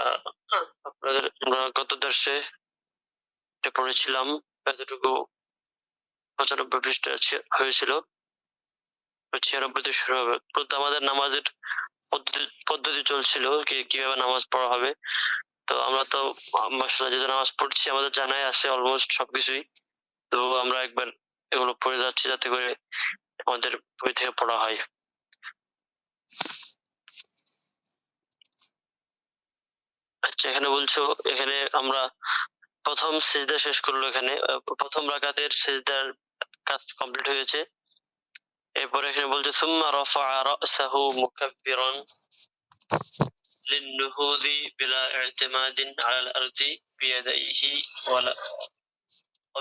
আহ, আপনাদের আমরা গত দর্শে পড়েছিলাম এতটুকু 95 পৃষ্ঠা হয়েছিল, 96 শুরু হবে। কিন্তু আমাদের নামাজের পদ্ধতি চলছিল কিভাবে নামাজ পড়া হবে। তো আমরা তো মাশাআল্লাহ যেহেতু নামাজ পড়ছি আমাদের জানাই আছে অলমোস্ট সবকিছুই। তো আমরা একবার এগুলো পড়ে যাচ্ছি যাতে করে আমাদের বই থেকে পড়া হয়। আচ্ছা, এখানে বলছো, এখানে আমরা প্রথম সিজদা শেষ করলো। এখানে প্রথম রাকাতের সিজদার কাজ কমপ্লিট হয়েছে। এরপরে এখানে বলছে সুম্মা রাফা'a রা'সাহু মুকাব্বিরান লিন-নুহুযি বিলা ই'তিমাদিন 'আলাল আরদি বিয়াদাইহি ওয়া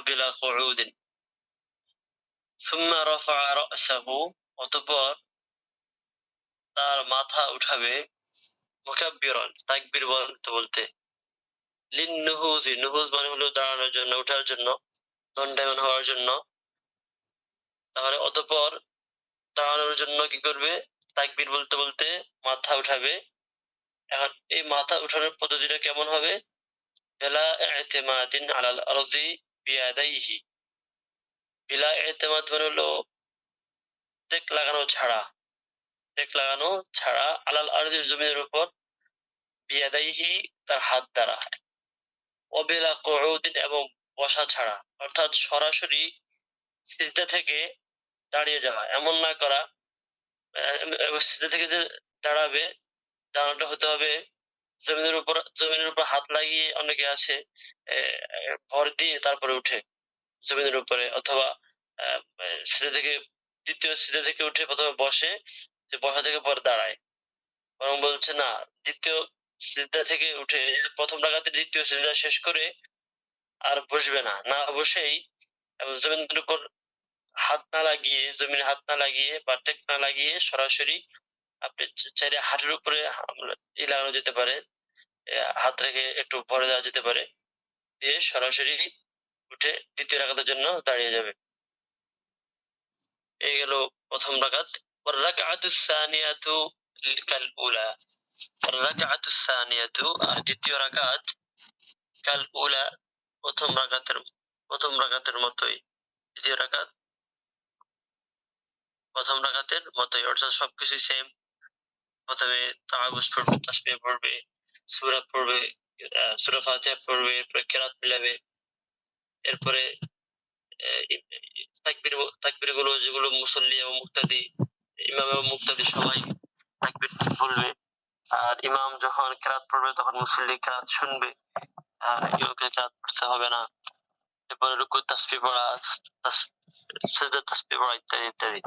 বিলা কুউদিন। সুম্মা রাফা'a রা'সাহু, অতঃপর তার মাথা উঠাবে, মুকাব্বিরান তাকবীর বলতে বলতে, লিন-নুহুযি, নুহুজ মানে হলো দাঁড়ানোর জন্য, ওঠার জন্য, দণ্ডায়মান হওয়ার জন্য। তাহলে অতঃপর দাঁড়ানোর জন্য কি করবে? তাকবীর বলতে বলতে মাথা উঠাবে। এখন এই মাথা উঠানোর পদ্ধতিটা কেমন হবে? বিলা ই'তিমাদিন আলাল আরদি বিয়াদাইহি। বিলা ই'তিমাদ মানে হলো টেক লাগানো ছাড়া, টেক লাগানো ছাড়া, আলাল আরদি জমিনের উপর, বিয়াদাইহি তার হাত দ্বারা, অবিলা কুউদিন এবং বসা ছাড়া, অর্থাৎ সরাসরি সিজদা থেকে দাঁড়িয়ে যাওয়া এমন না করা। সিজদা থেকে যে দাঁড়াবে, দাঁড়ানোটা হতে হবে জমিনের উপর হাত লাগিয়ে, অনেকে আছে ভর দিয়ে তারপরে উঠে জমিনের উপরে, অথবা সিজদা থেকে দ্বিতীয় সিজদা থেকে উঠে প্রথমে বসে, বসা থেকে পরে দাঁড়ায়। বরং বলছে না, দ্বিতীয় সিজদা থেকে উঠে প্রথম রাকাতে দ্বিতীয় সিজদা শেষ করে আর বসবে না, না বসেই জমিনের উপর হাত না লাগিয়ে, জমিনে হাত না লাগিয়ে বা টেক না লাগিয়ে সরাসরি আপনি চাইলে হাঁটুর উপরে লাগানো যেতে পারে, হাত রেখে একটু ভরে দেওয়া যেতে পারে, দিয়ে সরাসরি উঠে দ্বিতীয় রাকাতের জন্য দাঁড়িয়ে যাবে। এই গেল প্রথম রাকাত। ওয়ার-রাকআতুস সানিয়াতু কাল উলা, ওয়ার-রাকআতুস সানিয়াতু, আর দ্বিতীয় রাকাত, কাল উলা প্রথম রাকাতের মতোই। দ্বিতীয় রাকাত প্রথম রাকাতের মতোই, অর্থাৎ সবকিছু সেম। প্রথমে তাআবুদ পড়বে, তাসবিহ পড়বে, সূরা পড়বে, সূরা ফাতিহা পড়বে, এরপরে কেরাত মিলাবে। এরপরে তাকবীর গুলো যেগুলো মুসল্লি এবং মুক্তাদি, ইমাম এবং মুক্তাদি সবাই তাকবীর বলবে। আর ইমাম যখন কেরাত পড়বে তখন মুসল্লি কেরাত শুনবে, আর ইমামকে কেরাত পড়তে হবে না। এরপরে রুকু তাসবিহ পড়া, সিজদা তাসবিহ পড়া, ইত্যাদি ইত্যাদি।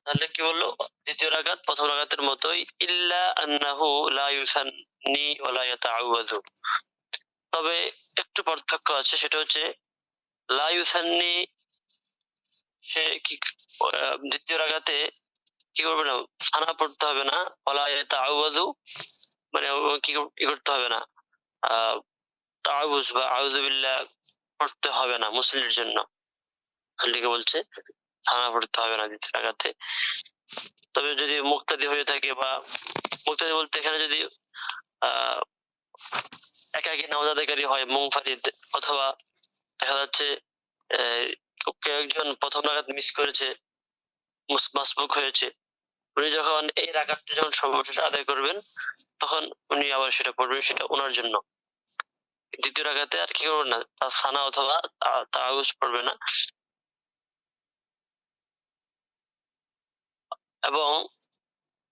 তাহলে কি বললো? দ্বিতীয় রাকাত প্রথম রাকাতের মতোই, ইল্লা আন্নাহু লা ইউসান্নি ওয়া লা ইয়াতাআওয়াযু। তবে একটু পার্থক্য আছে, সেটা হচ্ছে লা ইউসান্নি, সে কি দ্বিতীয় রাকাতে কি করবে না, সানা পড়তে হবে না। ওয়ালা ইয়াতাআওয়াযু মানে কি করতে হবে না, তাআউযু বা আউযু বিল্লাহ পড়তে হবে না মুসল্লির জন্য। মুসল্লিকে বলছে সানা পড়তে হবে না দ্বিতীয় রাকাতে। তবে যদি মুক্তাদি হয়ে থাকে, বা মুক্তাদি বলতে এখানে যদি আহ একাকী নামাজ আদায়কারী হয়, মুনফারিদ, অথবা দেখা যাচ্ছে কেউ একজন প্রথম রাকাত মিস করেছে, মাসবুক হয়েছে, উনি যখন এই রাকাতটা যখন সর্বশেষ আদায় করবেন তখন উনি আবার সেটা পড়বেন, সেটা ওনার জন্য। দ্বিতীয় রাকাতে আর কি করবেন না, তার সানা অথবা তাআউযু পড়বে না। এবং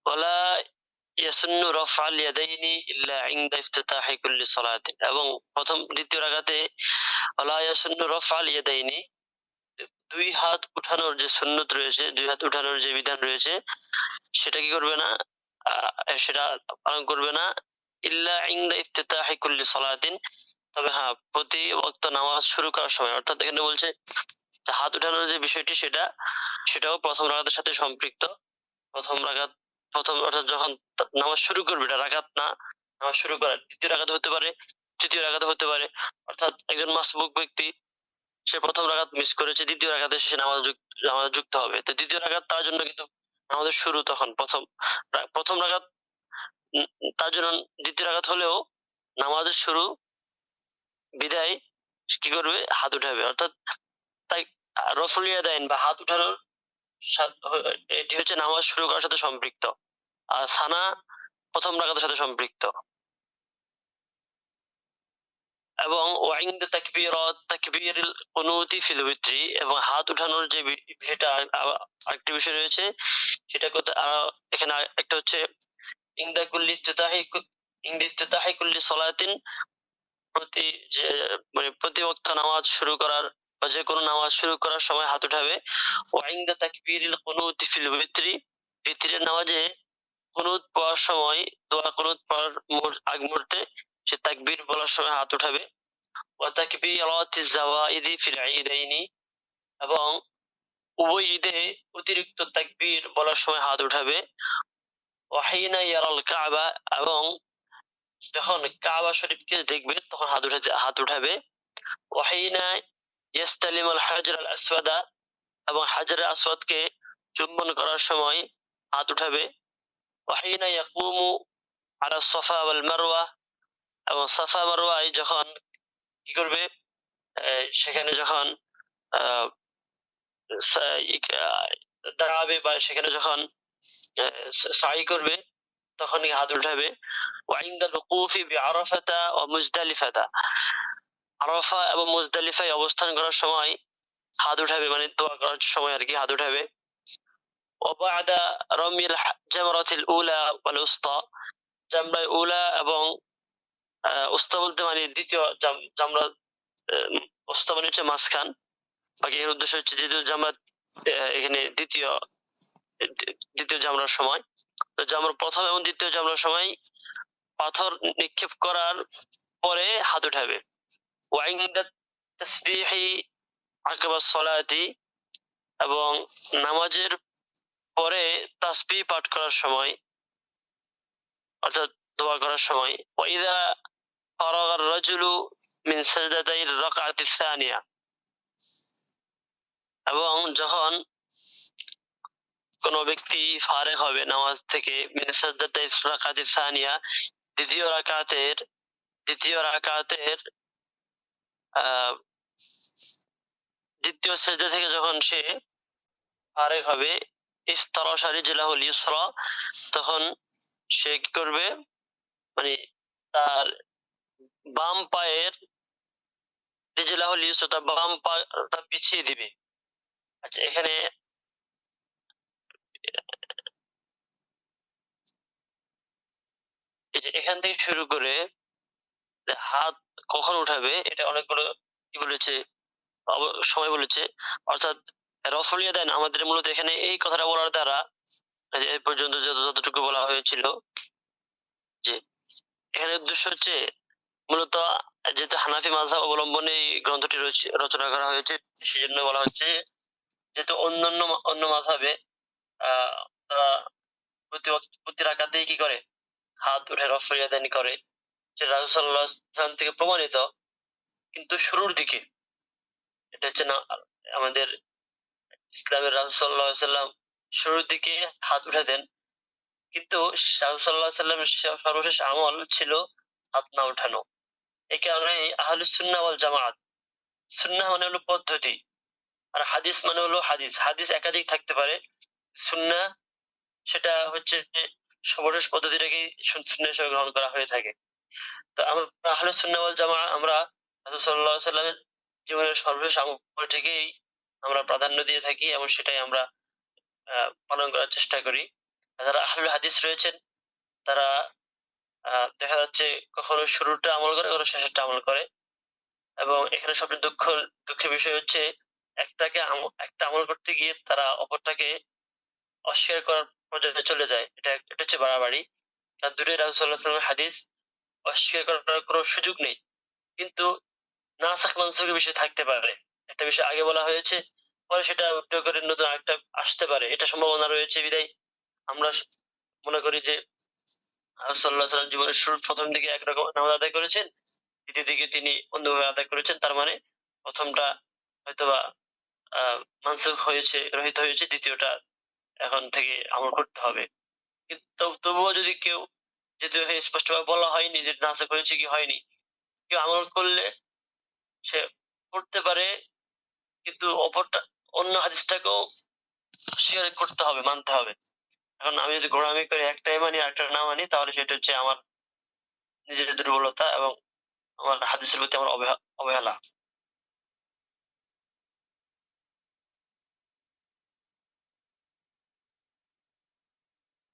ওয়ালা ইয়াসুন্নু রাফআল ইয়াদাইনি ইল্লা ইনদা ইফতিতাহি কুল্লি সালাতিন, এবং দ্বিতীয় রাকাতে ওয়ালা ইয়াসুন্নু রাফআল ইয়াদাইনি, দুই হাত উঠানোর যে সুন্নত রয়েছে, দুই হাত উঠানোর যে বিধান রয়েছে, সেটা কি করবে না, সেটা পালন করবে না, ইল্লা ইনদা ইফতিতাহি কুল্লি সালাতিন, তবে হ্যাঁ প্রতি ওয়াক্ত নামাজ শুরু করার সময়। অর্থাৎ এখানে বলছে হাত উঠানোর যে বিষয়টি, সেটাও প্রথম রাকাতের সাথে সম্পৃক্ত। প্রথম অর্থাৎ যখন নামাজ শুরু করবে, এটা রাকাত না, নামাজ শুরু করা দ্বিতীয় রাকাত হতে পারে, তৃতীয় রাকাত হতে পারে। অর্থাৎ একজন মাসবুক ব্যক্তি, সে প্রথম রাকাত মিস করেছে, দ্বিতীয় রাকাতে সে নামাজ যুক্ত হবে। তো দ্বিতীয় রাকাত তার জন্য কিন্তু আমাদের শুরু, তখন প্রথম রাকাত তার জন্য দ্বিতীয় রাকাত হলেও নামাজের শুরু বিদায় কি করবে? হাত উঠাবে। অর্থাৎ তাই রফুল ইয়াদাইন বা হাত উঠানোর এটি হচ্ছে নামাজ শুরু করার সাথে সম্পৃক্ত। আর সানা প্রথম রাকাতের সাথে সম্পৃক্ত। এবং ওয়াইন্দা তাকবীরাত তাকবীরুল কুনুতি ফিল উইত্রি, এবং হাত উঠানোর যে বিষয়টা আরেকটি বিষয় রয়েছে সেটা এখানে একটা হচ্ছে ইনদা কুল্লি ইফতিতাহি কুল্লি সালাতিন, প্রতি যে মানে প্রতি ওয়াক্ত নামাজ শুরু করার বা যে কোনো নামাজ শুরু করার সময় হাত উঠাবে। ওয়াইন্দা তাকবীরিল কুনুতি ফিল উইত্রি, বিতরের নামাজে কুনুত পড়ার সময়, দোয়া কুনুত পড়ার আগ মুহূর্তে সে তাকবীর বলার সময় হাত উঠাবে। ওয়া তাকবীরাতিজ জাওয়াইদি ফিল ঈদাইনি, এবং উভয় ঈদে অতিরিক্ত তাকবীর বলার সময় হাত উঠাবে। ওয়া হিনা ইয়ারাল কাবা, এবং যখন কাবা শরীফকে দেখবে তখন হাত উঠাবে। ওয়া হিনা ইয়াস্তালিমুল হাজরাল আসওয়াদা, এবং হাজরে আসওয়াদকে চুম্বন করার সময় হাত উঠাবে। ওয়া হিনা ইয়াকুমু আলা সাফা ওয়াল মারওয়া, এবং সাফা মারওয়ায় যখন কি করবে? সেখানে যখন দাঁড়াবে বা সেখানে যখন সাই করবে তখনই হাত উঠাবে। ওয়াইন্দাল উকুফি বিআরাফাতা ওয়া মুজদালিফাতা, আরাফা এবং মুজদালিফায় অবস্থান করার সময় হাত উঠাবে, মানে দোয়া করার সময় আর কি হাত উঠাবে। ওয়া বা'দা রামিল জামরাতিল উলা ওয়াল উসতা, জামরায়ে উলা এবং উসতা বলতে মানে দ্বিতীয় জামরা, উসতা মানে হচ্ছে মাঝখান, বাকি এর উদ্দেশ্য হচ্ছে দ্বিতীয় জামরাত, এখানে দ্বিতীয় জামরার সময়। তো জামর প্রথম এবং দ্বিতীয় জামরার সময় পাথর নিক্ষেপ করার পরে হাত উঠাবে। ওয়াইন্দা তাসবিহি আকিবাস সালাতি, এবং নামাজের পরে তাসবিহ পাঠ করার সময়, অর্থাৎ দোয়া করার সময়। ওয়াইদা ফারাগার রাজুলু মিন সাজদাতাইর রাকাতিস সানিয়া, এবং যখন কোন ব্যক্তি ফারেগ হবে নামাজ থেকে, মিন সাজদাতাইর রাকাতিস সানিয়া, দ্বিতীয় রাকাতের দ্বিতীয় সেজদা থেকে যখন সে ফারেগ হবে, ইফতারাশা রিজলাহুল ইউসরা, তখন সে কি করবে? মানে তার বাম পায়ের রিজলাহুল ইউসরা, তার বাম পাটা পিছিয়ে দিবে। আচ্ছা, এখানে এখান থেকে শুরু করে হাত কখন উঠাবে এটা অনেকগুলো কি বলেছে, সময় বলেছে। অর্থাৎ রফল ইয়াদাইন আমাদের মূলত এখানে এই কথাটা বলার দ্বারা এই পর্যন্ত যতটুকু বলা হয়েছিল, যে এখানে উদ্দেশ্য হচ্ছে মূলত যেহেতু হানাফি মাযহাব অবলম্বনে এই গ্রন্থটি রচনা করা হয়েছে, সেজন্য বলা হচ্ছে যেহেতু অন্য মাযহাবে তারা প্রতি রাকাতেই কি করে? হাত উঠে রফল ইয়াদাইন করে, যেটা রাসূল সাল্লাল্লাহু আলাইহি ওয়াসাল্লাম থেকে প্রমাণিত। কিন্তু শুরুর দিকে এটা হচ্ছে না, আমাদের ইসলামের রাসূল সাল্লাল্লাহু আলাইহি ওয়াসাল্লাম শুরুর দিকে হাত উঠাতেন, কিন্তু রাসূল সাল্লাল্লাহু আলাইহি ওয়াসাল্লামের সর্বশেষ আমল ছিল হাত না উঠানো। এই কারণে আহলুস সুন্নাহ ওয়াল জামাত, সুন্নাহ মানে হলো পদ্ধতি, আর হাদিস মানে হলো হাদিস। হাদিস একাধিক থাকতে পারে, সুন্নাহ সেটা হচ্ছে সর্বশেষ পদ্ধতিটাকেই সুন্নাহ হিসেবে গ্রহণ করা হয়ে থাকে। তো আমরা আহলুস সুন্নাহ ওয়াল জামাত, আমরা রাসূল সাল্লাল্লাহু আলাইহি ওয়াসাল্লামের জীবনের সর্বশেষ আমলটিকেই আমরা প্রাধান্য দিয়ে থাকি, এবং সেটাই আমরা পালন করার চেষ্টা করি। যারা আহলুল হাদিস রয়েছেন তারা দেখা যাচ্ছে কখনো শুরুটা আমল করে, কখনো শেষেরটা আমল করে। এবং এখানে সবচেয়ে দুঃখের বিষয় হচ্ছে একটা আমল করতে গিয়ে তারা অপরটাকে অস্বীকার করার পর্যায়ে চলে যায়। এটা হচ্ছে বাড়াবাড়ি। কারণ দুটোই রাসূল সাল্লাল্লাহু আলাইহি ওয়াসাল্লামের হাদিস, অস্বীকার করার কোনো সুযোগ নেই। কিন্তু নাসাখ মানসুখের বিষয় থাকতে পারে। একটা বিষয় আগে বলা হয়েছে, পরে সেটা উল্টো করে নতুন আরেকটা আসতে পারে, এটা সম্ভাবনা রয়েছে। বিধায় আমরা মনে করি যে রাসূল সাল্লাল্লাহু আলাইহি ওয়াসাল্লাম জীবনের শুরুর প্রথম দিকে একরকম নামাজ আদায় করেছেন, দ্বিতীয় দিকে তিনি অন্যভাবে আদায় করেছেন। তার মানে প্রথমটা হয়তোবা মানসুখ হয়েছে, রহিত হয়েছে, দ্বিতীয়টা এখন থেকে আমল করতে হবে। কিন্তু তবুও যদি কেউ যেহেতু এখানে স্পষ্টভাবে বলা হয়নি যে নাসেখ হয়েছে কি হয়নি, কেউ আমল করলে সে করতে পারে, কিন্তু অপরটা অন্য হাদিসটাকেও স্বীকার করতে হবে, মানতে হবে। এখন আমি যদি গোড়ামি করে একটাই মানি আরেকটা না মানি, তাহলে সেটা হচ্ছে আমার নিজের দুর্বলতা এবং আমার হাদিসের প্রতি আমার অবহেলা।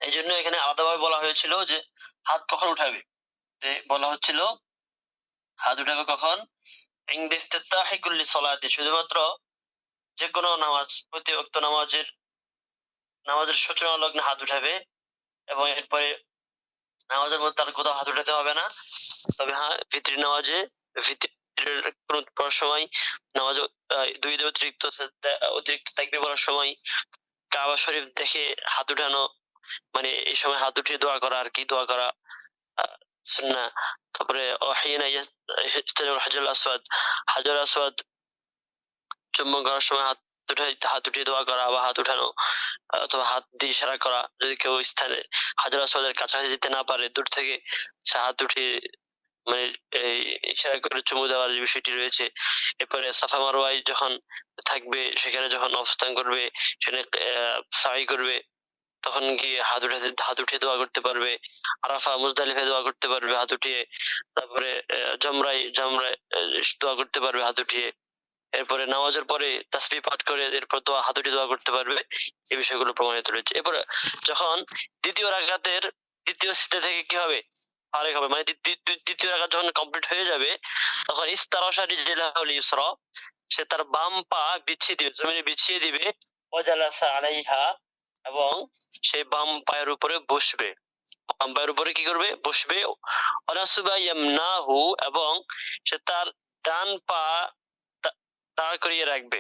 এই জন্য এখানে আলাদাভাবে বলা হয়েছিল যে হাত কখন উঠাবে। বলা হচ্ছিল হাত উঠাবে কখন, ইনদা ইফতিতাহি কুল্লি সলাতি, শুধুমাত্র যে কোনো নামাজ, প্রতি ওয়াক্ত নামাজের সূচনা লগ্নে হাত উঠাবে, এবং এরপরে নামাজের মধ্যে তার কোথাও হাত উঠাতে হবে না। তবে হ্যাঁ, ভিতরি নামাজে, ভিতরের কুনুত পড়ার সময়, নামাজ দুই অতিরিক্ত অতিরিক্ত তাকবীর পড়ার সময় কাবা শরীফ দেখে হাত উঠানো, মানে এই সময় হাত উঠিয়ে দোয়া করা আর কি, দোয়া করা সুন্নাহ। তারপরে ওয়াহিনা ইস্তালামুল হাজারুল আসওয়াদ, হাজার আসওয়াদ চুম্বন করার সময় হাত উঠিয়ে দোয়া করা বা হাত উঠানো, অথবা হাত দিয়ে ইশারা করা। যদি কেউ স্থানে হাজার আসওয়াদের কাছাকাছি যেতে না পারে, দূর থেকে সে হাত উঠিয়ে মানে এই ইশারা করে চুমু দেওয়ার যে বিষয়টি রয়েছে। এরপরে সাফা মারওয়ায় যখন থাকবে, সেখানে যখন অবস্থান করবে, সেখানে সাই করবে, তখন গিয়ে হাত উঠিয়ে দোয়া করতে পারবে। আরাফা মুজদালিফায় দোয়া করতে পারবে হাত উঠিয়ে। তারপরে জামরায় দোয়া করতে পারবে হাত উঠিয়ে। এরপরে নামাজের পরে তাসবিহ পাঠ করে এরপর হাত উঠিয়ে দোয়া করতে পারবে। এই বিষয়গুলো প্রমাণিত রয়েছে। এরপরে যখন দ্বিতীয় রাকাতের দ্বিতীয় সিজদা থেকে কি হবে, ফারেক হবে, মানে দ্বিতীয় রাকাত যখন কমপ্লিট হয়ে যাবে, তখন ইস্তারাশা রিজলাহুল ইউসরা, সে তার বাম পা বিছিয়ে দিবে, জমিনে বিছিয়ে দিবে। ওয়াজালাসা আলাইহা, এবং সে বাম পায়ের উপরে বসবে। বাম পায়ের উপরে কি করবে, বসবে। ওয়ানাসুবা ইয়ামনাহু, এবং সে তার ডান পা দাঁড় করিয়ে রাখবে।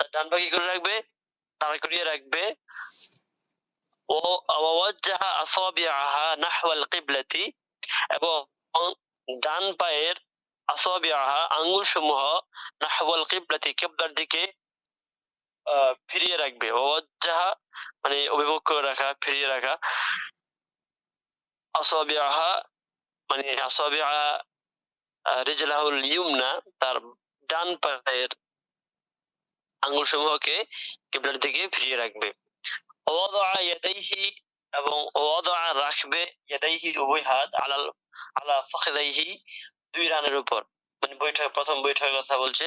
তার ডান পা কি করে রাখবে, দাঁড় করিয়ে রাখবে। ও ওয়াজ্জাহা আসাবিআহা নাহওয়াল কিবলাতি, এবং ডান পায়ের আসাবিআহা আঙ্গুল সমূহ নাহওয়াল কিবলাতি, কিবলার দিকে ফিরিয়ে রাখবে। ওয়াজ্জাহা মানে অভিমুখ করে রাখা, ফিরিয়ে রাখা। আসাবিআহা মানে আসাবিআ রিজলাহুল ইয়ুমনা, তার ডান পায়ের আঙ্গুল সমূহকে কিবলার দিকে ফিরিয়ে রাখবে। ওয়াদাআ ইয়াদাইহি, এবং ওয়াদাআ রাখবে, ইয়াদাইহি উভয় হাত, আলা ফাখিদাইহি দুই রানের উপর, মানে প্রথম বৈঠকের কথা বলছে।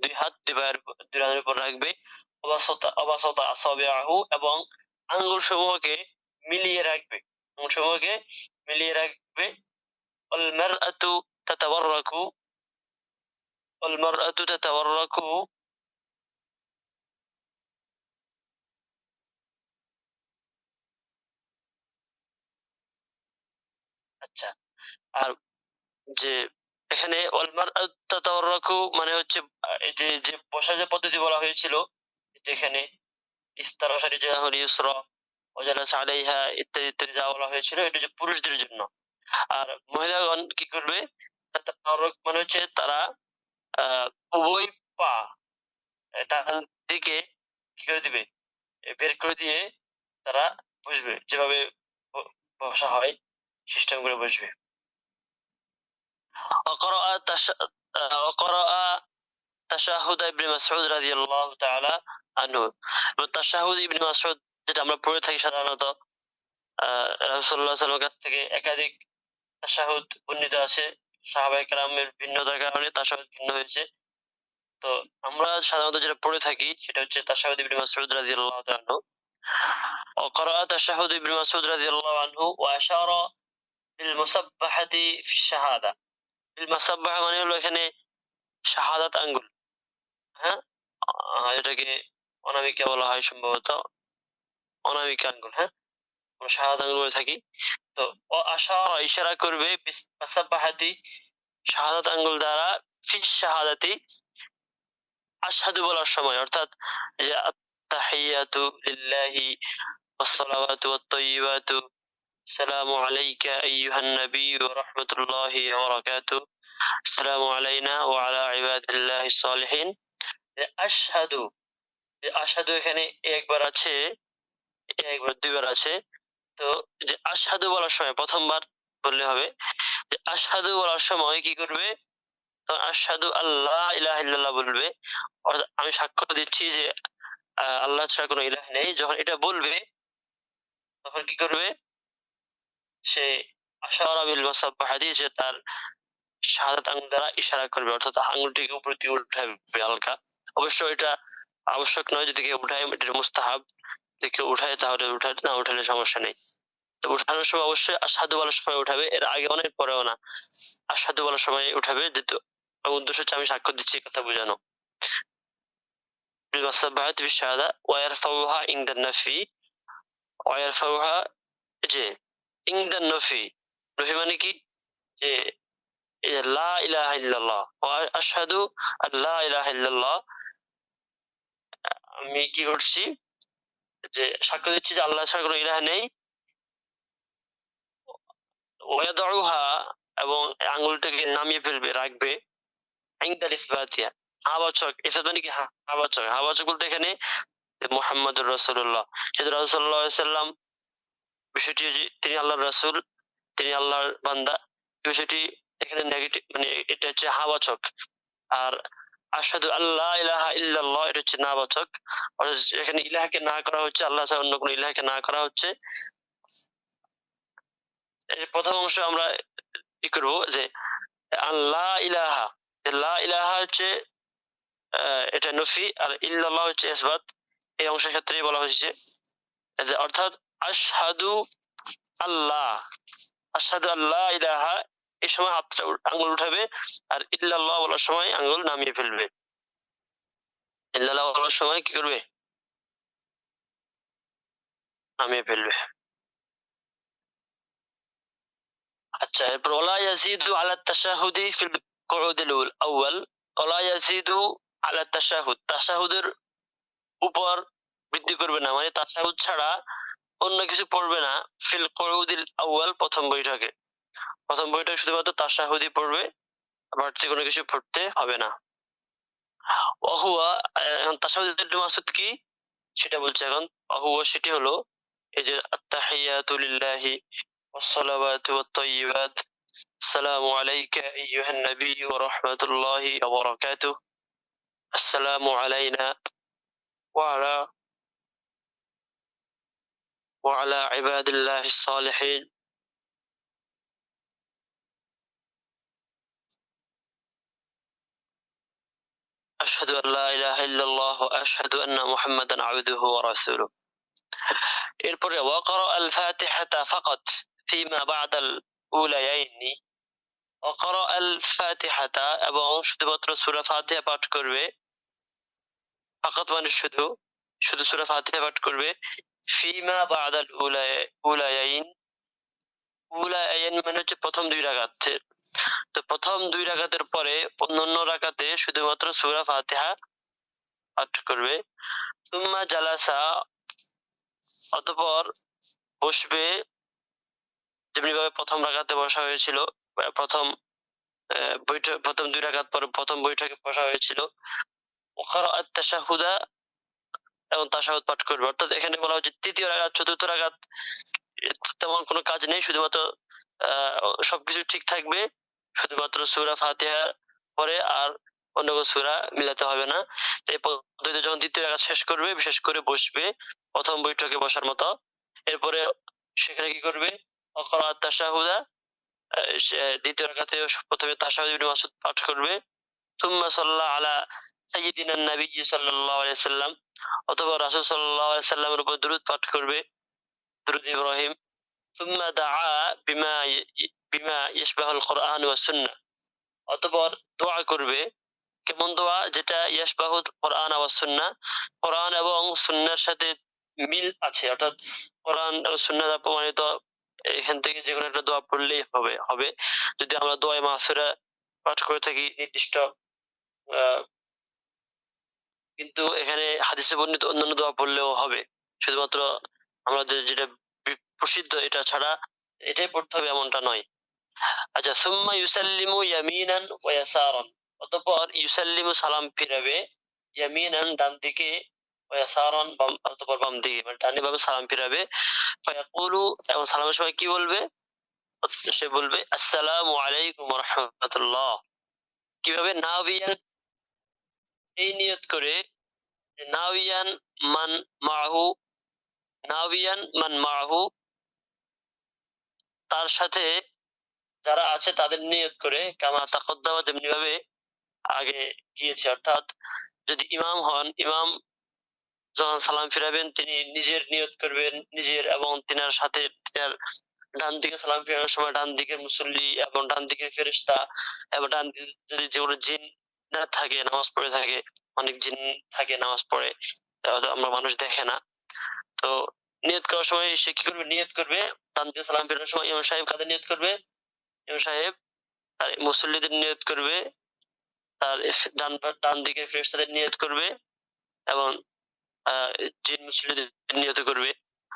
দুই হাত দুই রানের উপর রাখবে। ওয়াবাসাতা আসাবিআহু, এবং আঙ্গুল সমূহকে মিলিয়ে রাখবে, আঙ্গুল সমূহকে মিলিয়ে রাখবে। ওয়াল মারআতু তাতাওয়াররাকু, ওয়াল মারআতু তাতাওয়াররাকু, আচ্ছা। আর যে এখানে মানে হচ্ছে এই যে যে বসার যে পদ্ধতি বলা হয়েছিল, যেখানে ইস্তারাশা রিজলাহুল ইউসরা ওয়াজালাসা আলাইহা ইত্যাদি ইত্যাদি যা বলা হয়েছিল, এটা হচ্ছে পুরুষদের জন্য। আর মহিলাগণ কি করবে, তাতাওয়াররুক মানে হচ্ছে তারা আহ উভয় পা ডান দিকে কি করে দিবে, বের করে দিয়ে তারা বসবে, যেভাবে বসা হয় সিস্টেম করে বসবে। وقرأ وقرأ তাশাহুদ ইবনে মাসউদ রাদিয়াল্লাহু তাআলা আনহু। তাশাহুদ ইবনে মাসউদ যেটা আমরা পড়ে থাকি সাধারণত, রাসূলুল্লাহ সাল্লাল্লাহু আলাইহি ওয়াসাল্লামের কাছ থেকে একাধিক তাশাহুদ বর্ণিত আছে। সাহাবায়ে কেরামের ভিন্নতার কারণে তাশাহুদ ভিন্ন হয়েছে। তো আমরা সাধারণত যেটা পড়ে থাকি সেটা হচ্ছে তাশাহুদ ইবনে মাসউদ রাদিয়াল্লাহু তাআলা আনহু। وقرأ تشهد ابن مسعود رضي الله عنه وأشار بالمسبحة في الشهادة. المسبحة মানে হলো এখানে শাহাদাত আঙ্গুল, হ্যাঁ, এটাকে অনামিকা বলা হয় সম্ভবত, অনামিকা আঙ্গুল, হ্যাঁ, আমরা শাহাদাত আঙ্গুল বলে থাকি। তো আশারা ইশারা করবে বিসাব্বাহাতি শাহাদাত আঙ্গুল দ্বারা, ফি শাহাদাতি আশহাদু বলার সময়, অর্থাৎ যে আত-তাহিয়াতু লিল্লাহি ওয়াস-সালাওয়াতু ওয়াত-তাইয়্যিবাতু আসসালামু আলাইকা আইয়ুহান নাবিয়্যু ওয়া রাহমাতুল্লাহি ওয়া বারাকাতুহু আসসালামু আলাইনা ওয়া আলা ইবাদিল্লাহিস সালিহিন। আশহাদু, আশহাদু এখানে একবার আছে, একবার দুইবার আছে। তো যে আশহাদু বলার সময় প্রথমবার বললে হবে যে আশহাদু বলার সময় কি করবে? তখন আশহাদু আল্লা ইলাহা ইল্লাল্লাহ বলবে। অর্থাৎ আমি সাক্ষ্য দিচ্ছি যে আল্লাহ ছাড়া কোনো ইলাহ নেই। যখন এটা বলবে তখন কি করবে? সে আশারা বিল মুসাব্বাহাতি, যে তার শাহাদাত আঙ্গুল দ্বারা ইশারা করবে, অর্থাৎ আঙ্গুলটিকে উপরের দিকে উঠাবে হালকা। অবশ্য এটা আবশ্যক নয়, যদি কেউ উঠায় এটা মুস্তাহাব। যদি কেউ উঠায় তাহলে উঠায়, না উঠালে সমস্যা নেই। তো উঠানোর সময় অবশ্যই আশহাদু বলার সময় উঠাবে, এর আগে অনেক পরেও না। আশহাদু বলার সময় উঠাবে, যেহেতু উদ্দেশ্য হচ্ছে আমি সাক্ষ্য দিচ্ছি এই কথা বোঝানো। বিল মুসাব্বাহাতি বিশ-শাহাদা ওয়া ইয়ারফাউহা ইনদা নাফি, ওয়া ইয়ারফাউহা, যে ইনদা নফি, নফি মানে কি? যে এই যে লা ইলাহা ইল্লাল্লাহ ওয়া আশহাদু আল লা ইলাহা ইল্লাল্লাহ, আমি কি করছি? যে সাক্ষ্য দিচ্ছি যে আল্লাহ ছাড়া কোনো ইলাহ নেই। ওয়াদাউহা, এবং আঙ্গুলটাকে নামিয়ে ফেলবে, রাখবে। ইনদাল ইসবাতিয়া, হাবাচক, ইসবাত মানে কি? হাবাচক। হাবাচক বলতে এখানে মুহাম্মাদুর রাসূলুল্লাহ, যেহেতু রাসূল সাল্লাল্লাহু আলাইহি সাল্লাম, বিষয়টি যে তিনি আল্লাহর রাসূল, তিনি আল্লাহর বান্দা, এই বিষয়টি এখানে নেগেটিভ, মানে এটা হচ্ছে হাবাচক। আর আশহাদু আল্লা ইলাহা ইল্লাল্লাহ এটা হচ্ছে নাবাচক। অর্থাৎ এখানে ইলাহকে না করা হচ্ছে, আল্লাহ ছাড়া অন্য কোনো ইলাহকে না করা হচ্ছে। এই যে প্রথম অংশ আমরা কি করব? যে আল্লা ইলাহা, লা ইলাহা হচ্ছে এটা নফি, আর ইল্লাল্লাহ হচ্ছে ইসবাত। এই অংশের ক্ষেত্রেই বলা হয়েছে যে অর্থাৎ আশহাদু আল্লাহ, আশহাদু আল্লা ইলাহা, এই সময় হাতটা আঙ্গুল উঠাবে, আর ইল্লাল্লাহ বলার সময় আঙ্গুল নামিয়ে ফেলবে। ইল্লাল্লাহ বলার সময় কি করবে? নামিয়ে ফেলবে। আচ্ছা, এরপর ওয়ালা ইয়াজিদু আলা তাশাহুদি ফিল কুউদিল আউয়াল, ওয়ালা ইয়াজিদু আলা তাশাহুদ, তাশাহুদের উপর বৃদ্ধি করবে না, মানে তাশাহুদ ছাড়া অন্য কিছু পড়বে না। ফিল কুউদিল আউয়াল, প্রথম বৈঠকে। প্রথম বৈঠকে শুধুমাত্র তাশাহুদই পড়বে, বাড়তি কোনো কিছু পড়তে হবে না। ওয়াহুয়া, এখন তাশাহুদের মাকসুদ কি সেটা বলছে এখন। ওয়াহুয়া সেটি হলো এই যে আত-তাহিয়াতু লিল্লাহি ওয়াস-সালাওয়াতু ওয়াত-তাইয়্যিবাত, আসসালামু আলাইকা আইয়ুহান নাবিয়্যু ওয়া রাহমাতুল্লাহি ওয়া বারাকাতুহু, আসসালামু আলাইনা ওয়া আলা ইবাদিল্লাহিস সালিহিন, আশহাদু আন লা ইলাহা ইল্লাল্লাহ ওয়া আশহাদু আন্না মুহাম্মাদান আবদুহু ওয়া রাসূলুহু। এরপরে ওয়া ক্বারা আল ফাতিহাতা ফাকাত ফিমা বা'দাল উলায়াইনি, ওয়া ক্বারা আল ফাতিহাতা, এবং শুধুমাত্র সূরা ফাতিহা পাঠ করবে। ফাকাত মানে শুধু, শুধু সূরা ফাতিহা পাঠ করবে। ফিমা বা'দাল উলায়াইন, উলায়াইন মানে হচ্ছে প্রথম ২ রাকাত। তো প্রথম ২ রাকাতের পরে অন্যান্য রাকাতে শুধুমাত্র সূরা ফাতিহা পাঠ করবে। সুম্মা জালাসা, অতঃপর বসবে, যেমনিভাবে প্রথম রাকাতে বসা হয়েছিল, প্রথম বৈঠক, প্রথম ২ রাকাত পরে প্রথম বৈঠকে বসা হয়েছিল। ওয়া ক্বারা আত-তাশাহুদা, এবং তাশাহুদ পাঠ করবে। অর্থাৎ এখানে বলা হচ্ছে ৩য় রাকাত, ৪র্থ রাকাত তেমন কোনো কাজ নেই, শুধুমাত্র আ সবকিছু ঠিক থাকবে। শুধুমাত্র সূরা ফাতিহা পরে আর অন্য কোনো সূরা মিলাতে হবে না। এই পদ্ধতিতে যখন ২য় রাকাত শেষ করবে, বিশেষ করে বসবে প্রথম বৈঠকে বসার মতো। এরপরে সেখানে কি করবে? ওয়া ক্বারা আত-তাশাহুদা, সে ২য় রাকাতে ১ম এ তাশাহুদ ইবনে মাসউদ পাঠ করবে। সুম্মা সাল্লা আলা সাইয়্যিদিনা নাবিয়্যি সাল্লাল্লাহু আলাইহি ওয়াসাল্লাম, অথবা রাসূল সাল্লাল্লাহু আলাইহি ওয়াসাল্লামের উপর দরুদ পাঠ করবে, দরুদ ইব্রাহিম। সুম্মা দাআ বিমা ইয়াশবাহুল কুরআন ওয়াস সুন্নাহ, অতঃপর দোয়া করবে। কেমন দোয়া? যেটা ইয়াশবাহুল কুরআন ওয়াস সুন্নাহ, কোরআন এবং সুন্নাহর সাথে মিল আছে, অর্থাৎ কোরআন ও সুন্নাহ দ্বারা প্রমাণিত, এখান থেকে যেকোনো একটা দোয়া পড়লেই হবে। যদি আমরা দোয়ায়ে মাসুরা পাঠ করে থাকি নির্দিষ্ট, আ কিন্তু এখানে হাদিসে বর্ণিত অন্যান্য দোয়া পড়লেও হবে। শুধুমাত্র আমরা যেটা প্রসিদ্ধ এটা ছাড়া এটাই পড়তে হবে এমনটা নয়। আচ্ছা, সুম্মা ইউসাল্লিমু ইয়ামিনান ওয়া ইয়াসারান, অতঃপর ইউসাল্লিমু সালাম ফিরাবে, ইয়ামিনান ডান দিকে, ওয়াসারান বাম অথবা বাম দিকে মানে ডানে বামে সালাম ফিরাবে ফায়াকুলু এবং সালামের সময় কি বলবে সে বলবে আসসালামু আলাইকুম ওয়া রাহমাতুল্লাহ কিভাবে নাভিয়ান এই নিয়ত করে নাভিয়ান মান মাহু নাভিয়ান মান মাহু তার সাথে যারা আছে তাদের নিয়ত করে কামা তাকদ্দামা যেমনি ভাবে আগে গিয়েছে অর্থাৎ যদি ইমাম হন ইমাম যখন সালাম ফিরাবেন তিনি নিজের নিয়ত করবেন নিজের এবং তিনার সাথে তিনার ডান দিকে সালাম ফিরানোর সময় ডান দিকের মুসল্লি এবং ডান দিকের ফেরেশতা এবং ডান দিকে যদি যেগুলো জিন না থাকে নামাজ পড়ে থাকে অনেক জিন থাকে নামাজ পড়ে আমরা মানুষ দেখে না তো নিয়ত করার সময় সে কি করবে নিয়ত করবে ডান দিকে সালাম ফেরানোর সময় ইমাম সাহেব কাদের নিয়ত করবে ইমাম সাহেব তার মুসল্লিদের নিয়ত করবে তার ডান দিকে ফেরেশতাদের নিয়ত করবে এবং জিন মুসল্লিদের নিয়ত করবে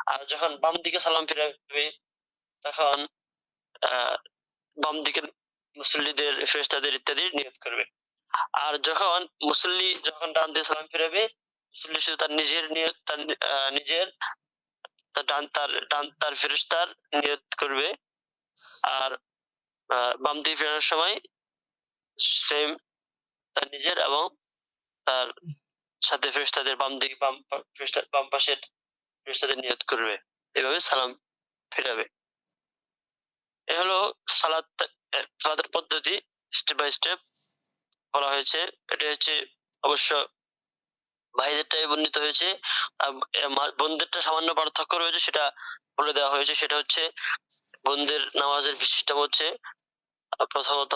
আর যখন বাম দিকে সালাম ফিরাবে তখন বাম দিকের মুসল্লিদের ফেরেশতাদের ইত্যাদি নিয়ত করবে আর যখন মুসল্লি যখন ডান দিকে সালাম ফিরাবে মুসল্লি শুধু তার নিজের নিয়ত তার নিজের তার ফেরেশতার নিয়ত করবে আর বাম দিকে ফেরানোর সময় সেম তার নিজের এবং তার সাথে ফেরেশতাদের বাম দিকে বাম পাশের ফেরেশতাদের নিয়ত করবে এভাবে সালাম ফিরাবে এ হলো সালাতের পদ্ধতি স্টেপ বাই স্টেপ বলা হয়েছে এটা হচ্ছে অবশ্য ভাইদেরটাই বর্ণিত হয়েছে বোনদেরটা সামান্য পার্থক্য রয়েছে সেটা বলে দেওয়া হয়েছে সেটা হচ্ছে বোনদের নামাজের সিস্টেম হচ্ছে প্রথমত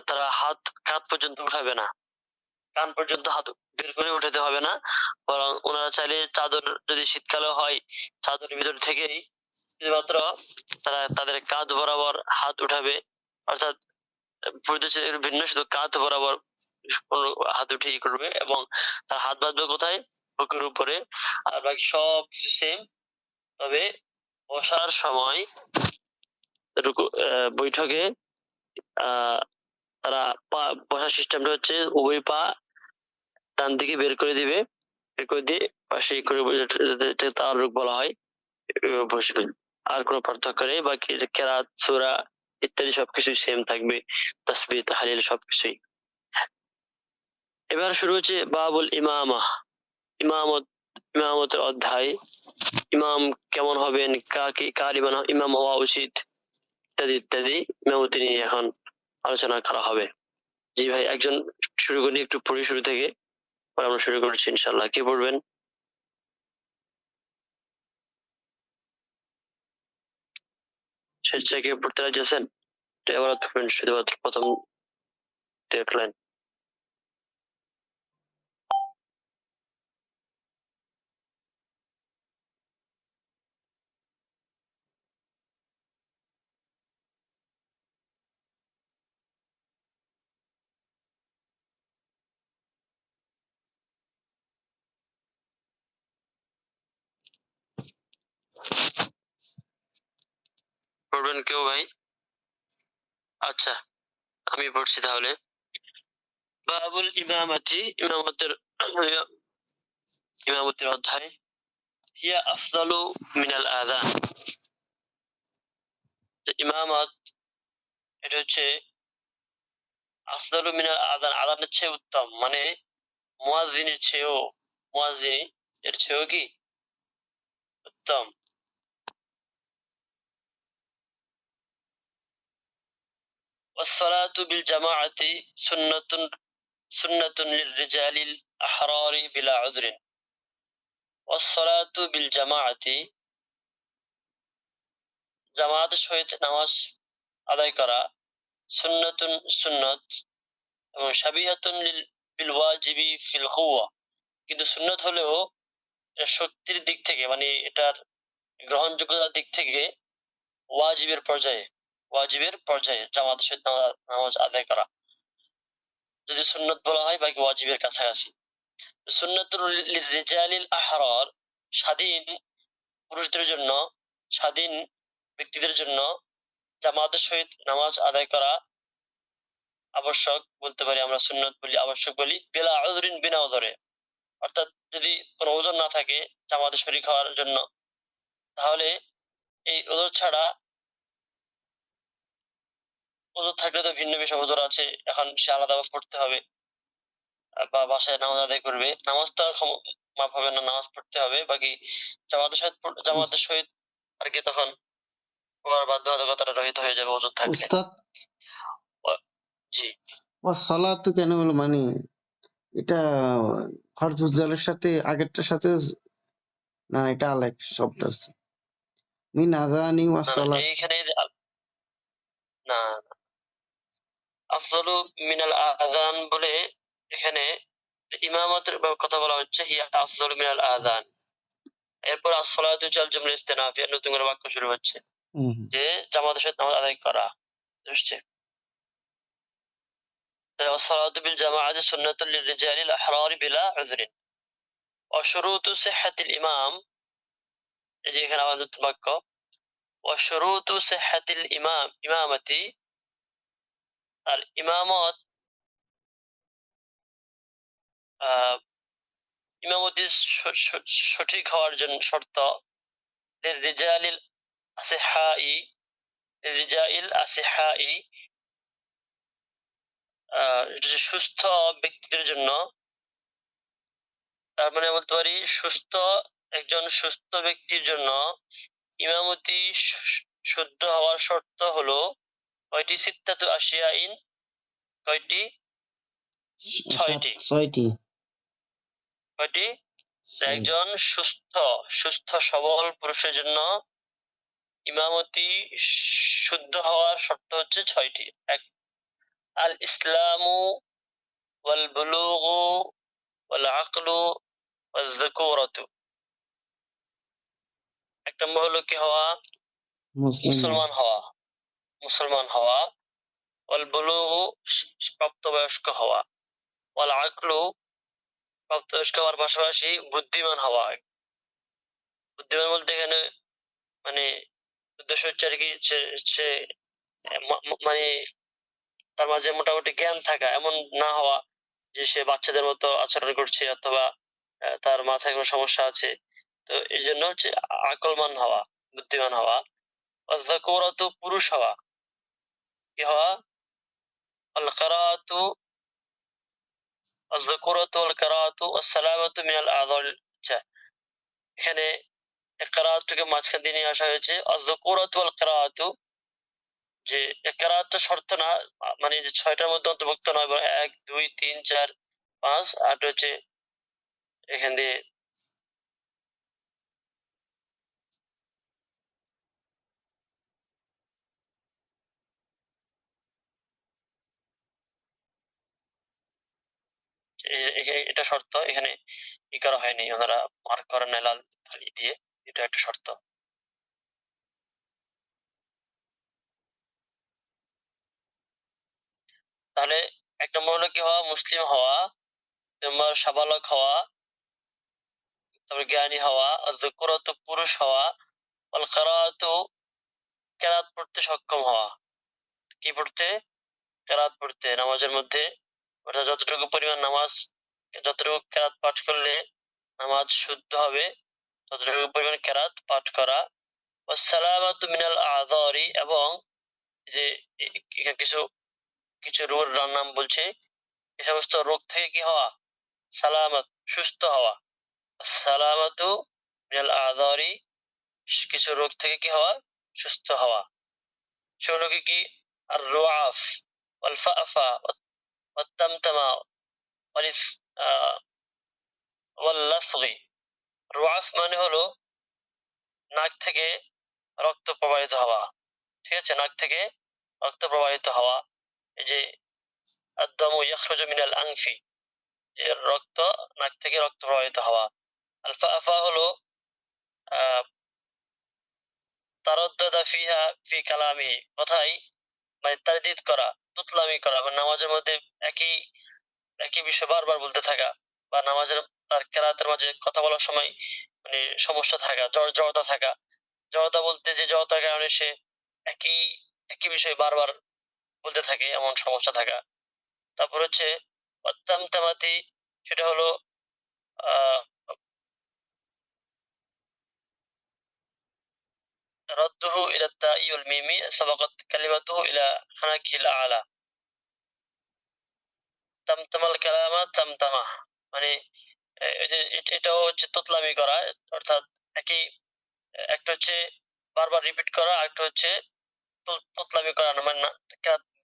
তারা হাত কাঁধ পর্যন্ত উঠাবে না কান পর্যন্ত হাত বের করে উঠাতে হবে না বরং ওনারা চাইলে চাদর যদি শীতকালে হয় চাদরের ভিতর থেকেই শুধুমাত্র তারা তাদের কাঁধ বরাবর হাত উঠাবে অর্থাৎ পরিদেশের ভিন্ন শুধু কাঁধ বরাবর হাত উঠে করবে এবং তার হাত বাঁধবে কোথায় বুকের উপরে আর বাকি সব কিছু সেম তবে বসার সময় বৈঠকে তারা বসার সিস্টেমটা হচ্ছে উভয় পা ডান দিকে বের করে দিবে বের করে দিয়ে পাশে করে তাআররুক বলা হয় বসবে আর কোনো পার্থক্য নেই বাকি কেরাত সূরা ইত্যাদি সবকিছু সেম থাকবে তাসবিহ তাহলিল সবকিছুই এবার শুরু হচ্ছে বাবুল ইমামা ইমামতের অধ্যায় ইমাম কেমন হবেন কার ইমাম হওয়া উচিত ইত্যাদি ইত্যাদি ইমামতি নিয়ে এখন আলোচনা করা হবে জি ভাই একজন শুরু করি একটু পড়ি শুরু থেকে পরে আমরা শুরু করছি ইনশাআল্লাহ কে পড়বেন স্বেচ্ছায় কে পড়তে রাজি আছেন এবার থাকবেন শুধুমাত্র প্রথম দেখলেন পড়বেন কেউ ভাই আচ্ছা আমি পড়ছি তাহলে বাবুল ইমামতের অধ্যায় হিয়া আফদালু মিনাল আযান ইমামত এটা হচ্ছে আফদালু মিনাল আযান আযানের চেয়ে উত্তম মানে মুয়াজ্জিনের চেয়েও মুয়াজ্জিন এর চেয়েও কি উত্তম والصلاة بالجماعة سنة للرجال الأحرار بلا عذر والصلاة بالجماعة জামাতের সহিত নামাজ আদায় করা সুন্নাতুন সুন্নাত এবং শাবিহাতুন বিল ওয়াজিবি ফিল কুওয়া কিন্তু সুন্নাত হলেও শক্তির দিক থেকে মানে এটার গ্রহণযোগ্যতার দিক থেকে ওয়াজিবের পর্যায়ে জামাতের সহিত নামাজ আদায় করা যদি সুন্নাত বলা হয় বাকি ওয়াজিবের কাছাকাছি সুন্নাতুল লিররিজালিল আহরার স্বাধীন পুরুষদের জন্য স্বাধীন ব্যক্তিদের জন্য জামাতের সহিত নামাজ আদায় করা আবশ্যক বলতে পারি আমরা সুন্নাত বলি আবশ্যক বলি বিলা উযরিন বিনা উযরে অর্থাৎ যদি কোনো ওজন না থাকে জামাতে শরীক হওয়ার জন্য, তাহলে এই ওজর ছাড়া, ওজর থাকলে তো ভিন্ন বিষয় ওজর আছে, এখন সে আলাদা পড়তে হবে বা বাসায় নামাজ আদায় করবে, নামাজ তো আর মাফ হবে না, নামাজ পড়তে হবে। বাকি জামাতের সহিত আর কি তখন ওর বাধ্যবাধকতাটা রহিত হয়ে যাবে ওজর থাকলে। উস্তাদ, জি, সালাত কেন বলো, মানে এটা ফরজুল জালের সাথে আগেরটার সাথে, না এটা আলাদা শব্দ আছে, মিন আযানি ওয়াস সালাত। এইখানে না, আফযালু মিনাল আযান বলে এখানে ইমামতের কথা বলা হচ্ছে, হিয়া আফযালু মিনাল আযান। এরপর as-সালাতু জাল জুমলা ইস্তিনাফিয়া, নতুন করে বাক্য শুরু হচ্ছে যে জামাতের সাথে নামাজ আদায় করা, বুঝছে? والصلاة بالجماعة سنة للرجال الأحرار بلا عذر وشروط صحة الإمام، এই যে এখানে আবার নতুন বাক্য وشروط صحة الإمام ইমামতি, আর ইমামত ইমামতি সঠিক হওয়ার জন্য শর্ত লিররিজালিল আসিহাই, লিররিজাইল আসিহাই, সুস্থ ব্যক্তিদের জন্য। তার মানে বলতে পারি একজন সুস্থ ব্যক্তির জন্য ইমামতি শুদ্ধ হওয়ার শর্ত হলো কয়টি? সিত্তাতু আশিয়াইন, কয়টি? ছয়টি। কয়টি? একজন সুস্থ সবল পুরুষের জন্য ইমামতি শুদ্ধ হওয়ার শর্ত হচ্ছে ছয়টি। এক, আল ইসলামু ওয়াল বুলুগু ওয়াল আকলু ওয়াল যুকুরাতু। এক নম্বর হলো কি হওয়া? মুসলমান হওয়া। ওয়াল বুলুগু প্রাপ্তবয়স্ক হওয়া। ওয়াল আকলু প্রাপ্তবয়স্ক হওয়ার পাশাপাশি বুদ্ধিমান হওয়া। বুদ্ধিমান বলতে এখানে মানে উদ্দেশ্য হচ্ছে আর কি সে মানে তার মাঝে মোটামুটি জ্ঞান থাকা, এমন না হওয়া যে সে বাচ্চাদের মতো আচরণ করছে অথবা তার মাথায় কোনো সমস্যা আছে। তো এই জন্য হচ্ছে আকলমান হওয়া, বুদ্ধিমান হওয়া। যাকুরাতু পুরুষ হওয়া। কি হওয়া? আল কারাতু, الذكورة والقراءة والسلامة من الأعذار। এখানে কিরাআতকে মাঝখান দিয়ে নিয়ে আসা হয়েছে। الذكورة والقراءة, যে কিরাআতটা শর্ত না, মানে যে ছয়টার মধ্যে অন্তর্ভুক্ত নয়, 1 2 3 4 5, আর হচ্ছে এখান দিয়ে এটা শর্ত, এখানে ই করা হয়নি, ওনারা মার্ক করেন নাই লাল কালি দিয়ে, এটা একটা শর্ত। তাহলে এক নম্বর হলো কি হওয়া? মুসলিম হওয়া। তোমার সাবালক হওয়া, তারপর জ্ঞানী হওয়া। যুকুরাত পুরুষ হওয়া। ওয়াল কিরাআতু কিরাত পড়তে সক্ষম হওয়া। কি পড়তে? কিরাত পড়তে, নামাজের মধ্যে অর্থাৎ যতটুকু পরিমাণ নামাজ, যতটুকু কিরাত পাঠ করলে নামাজ শুদ্ধ হবে ততটুকু পরিমাণ কিরাত পাঠ করা। ওয়াসসালামাতু মিনাল আযারি, এবং যে কিছু কিছু রোগের নাম বলছে, এই সমস্ত রোগ থেকে কি হওয়া? সালামত, সুস্থ হওয়া। সালামাতু মিনাল আযারি, কিছু রোগ থেকে কি হওয়া? সুস্থ হওয়া। সেগুলো কি? আর রুআফ ওয়াল ফাফা ওয়াত তামতামা ওয়াল লাসগি। রুআফ মানে হলো নাক থেকে রক্ত প্রবাহিত হওয়া, ঠিক আছে? নাক থেকে রক্ত প্রবাহিত হওয়া, এই যে আদ-দামু ইয়াখরুজু মিনাল আনফি, রক্ত, নাক থেকে রক্ত প্রবাহিত হওয়া। আল ফাফা হলো তারাদ্দাদা ফিহা ফি কালামি, কথাই মানে তারদিদ করা, তুতলামি করা, মানে নামাজের মধ্যে একই একই বিষয় বারবার বলতে থাকা, বা নামাজের তার কেরাতের মাঝে কথা বলার সময় মানে সমস্যা থাকা, জড়তা থাকা। জড়তা বলতে যে জড়তার কারণে সে একই একই বিষয় বারবার বলতে থাকে, এমন সমস্যা থাকা। তারপর হচ্ছে অত্যামতামাতি, সেটা হলো رده إلى التاء والميم سبقت كلمته إلى حنكه الأعلى তামতামাল কালামা তামতামা মানে এটাও হচ্ছে তোতলামি করা অর্থাৎ একই একটা হচ্ছে বারবার রিপিট করা আর একটা হচ্ছে তোতলামি করা মানে